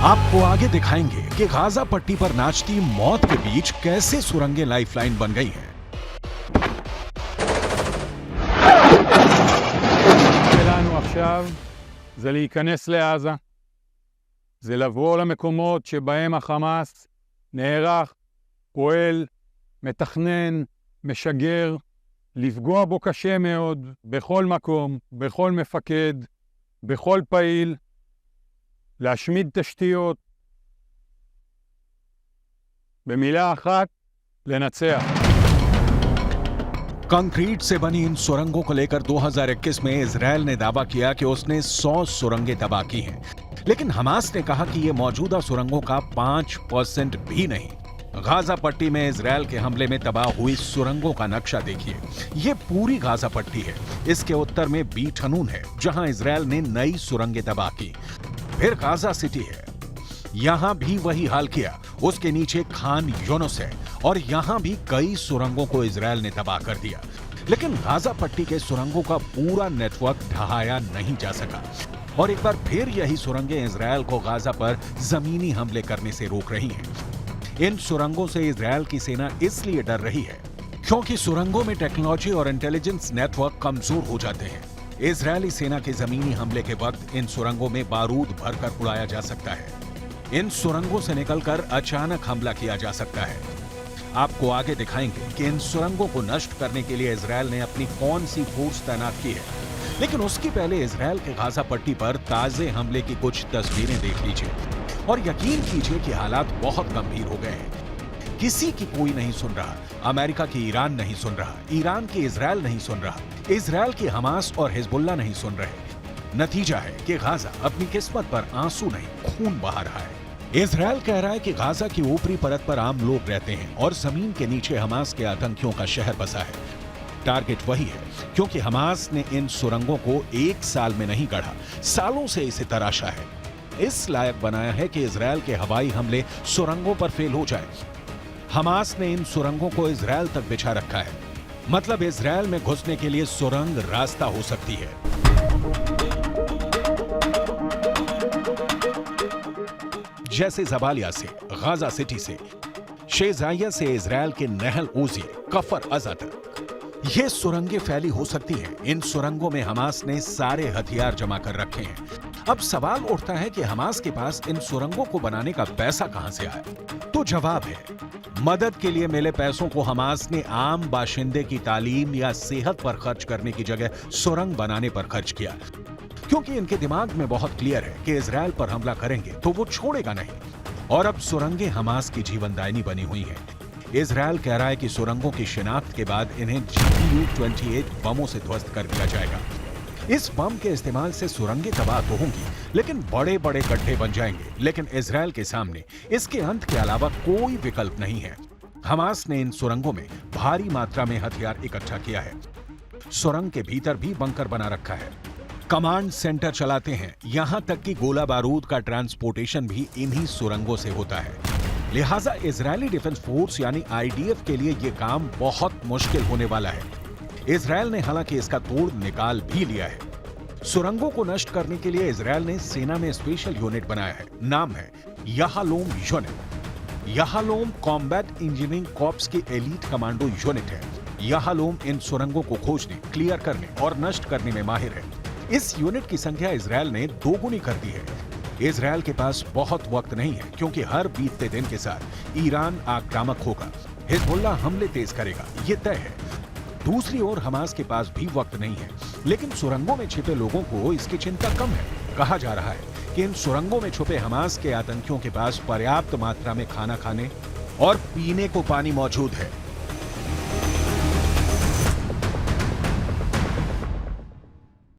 आपको आगे दिखाएंगे कि गाजा पट्टी पर नाचती मौत के बीच कैसे सुरंगें लाइफलाइन बन गई हैं। שלנו עכשיו זה להיכנס לעזה, זה לבוא למקומות שבהם החמאס נערך, פועל, מתכנן, משגר, לפגוע בו קשה מאוד, בכל מקום, בכל מפקד, בכל פעיל, להשמיד תשתיות, במילה אחת, לנצח. कंक्रीट से बनी इन सुरंगों को लेकर 2021 में इजरायल ने दावा किया कि उसने 100 सुरंगें तबाह की हैं, लेकिन हमास ने कहा कि ये मौजूदा सुरंगों का 5% भी नहीं। गाजा पट्टी में इजरायल के हमले में तबाह हुई सुरंगों का नक्शा देखिए। ये पूरी गाजा पट्टी है। इसके उत्तर में बीट हनून है, जहां इजरायल ने नई सुरंगें तबाह की। फिर गाजा सिटी है, यहां भी वही हाल किया। उसके नीचे खान यूनुस है और यहां भी कई सुरंगों को इजरायल ने तबाह कर दिया। लेकिन गाजा पट्टी के सुरंगों का पूरा नेटवर्क ढहाया नहीं जा सका और एक बार फिर यही सुरंगें इजरायल को गाजा पर जमीनी हमले करने से रोक रही हैं। इन सुरंगों से इजरायल की सेना इसलिए डर रही है क्योंकि सुरंगों में टेक्नोलॉजी और इंटेलिजेंस नेटवर्क कमजोर हो जाते हैं। इजरायली सेना के जमीनी हमले के वक्त इन सुरंगों में बारूद भरकर उड़ाया जा सकता है। इन सुरंगों से निकलकर अचानक हमला किया जा सकता है। आपको आगे दिखाएंगे कि इन सुरंगों को नष्ट करने के लिए इजरायल ने अपनी कौन सी फोर्स तैनात की है। लेकिन उसकी पहले इजरायल के गाजा पट्टी पर ताजे हमले की कुछ तस्वीरें देख लीजिए और यकीन कीजिए कि हालात बहुत गंभीर हो गए हैं। किसी की कोई नहीं सुन रहा। अमेरिका की ईरान नहीं सुन रहा, ईरान की इजरायल नहीं सुन रहा, इजरायल की हमास और हिजबुल्लाह नहीं सुन रहे। नतीजा है कि गाजा अपनी किस्मत पर आंसू नहीं खून बहा रहा है। इजरायल कह रहा है कि गाजा की ऊपरी परत पर आम लोग रहते हैं और जमीन के नीचे हमास के आतंकियों का शहर बसा है। टारगेट वही है क्योंकि हमास ने इन सुरंगों को 1 साल में नहीं गढ़ा, सालों से इसे तराशा है। इस लायक बनाया है कि इजरायल के हवाई हमले सुरंगों पर फेल हो जाए। हमास ने इन सुरंगों को इजरायल तक बिछा रखा है, मतलब इजरायल में घुसने के लिए सुरंग रास्ता हो सकती है। जैसे जबालिया से, गाजा सिटी से, शेजाइया से इजरायल के नहल ओजी, कफर अजा तक ये सुरंगें फैली हो सकती हैं। इन सुरंगों में हमास ने सारे हथियार जमा कर रखे हैं। अब सवाल उठता है कि हमास के पास इन सुरंगों को बनाने का पैसा कहां से आया? तो जवाब है, मदद के लिए मिले पैसों को हमास ने आम बाशिंदे की तालीम या सेहत पर खर्च करने की जगह सुरंग बनाने पर खर्च किया, क्योंकि इनके दिमाग में बहुत क्लियर है कि इजरायल पर हमला करेंगे तो वो छोड़ेगा नहीं। और अब सुरंगें हमास की जीवनदायिनी बनी हुई हैं। इजरायल कह रहा है कि सुरंगों की शिनाख्त के बाद इन्हें GBU-28 बमों से ध्वस्त कर दिया जाएगा। इस बम के इस्तेमाल से सुरंगें तबाह तो होंगी, लेकिन बड़े बड़े गड्ढे बन जाएंगे। लेकिन इजरायल के सामने इसके अंत के अलावा कोई विकल्प नहीं है। हमास ने इन सुरंगों में भारी मात्रा में हथियार इकट्ठा किया है। सुरंग के भीतर भी बंकर बना रखा है, कमांड सेंटर चलाते हैं, यहां तक कि गोला बारूद का ट्रांसपोर्टेशन भी इन्हीं सुरंगों से होता है। लिहाजा इजरायली डिफेंस फोर्स यानी IDF के लिए यह काम बहुत मुश्किल होने वाला है। इजरायल ने हालांकि इसका तोड़ निकाल भी लिया है। सुरंगों को नष्ट करने के लिए इजरायल ने सेना में स्पेशल यूनिट बनाया है। नाम है याहलोम यूनिट। याहलोम कॉम्बैट इंजीनियरिंग कॉर्प्स की एलीट कमांडो यूनिट है। याहलोम इन सुरंगों को खोजने, क्लियर करने और नष्ट करने में माहिर है। इस यूनिट की संख्या इजरायल ने 2 गुनी कर दी है। इजरायल के पास बहुत वक्त नहीं है क्योंकि हर बीतते दिन के साथ ईरान आक्रामक होगा, हिजबुल्लाह हमले तेज करेगा, ये तय है। दूसरी ओर हमास के पास भी वक्त नहीं है, लेकिन सुरंगों में छिपे लोगों को इसकी चिंता कम है। कहा जा रहा है कि इन सुरंगों में छुपे हमास के आतंकियों के पास पर्याप्त मात्रा में खाना खाने और पीने को पानी मौजूद है।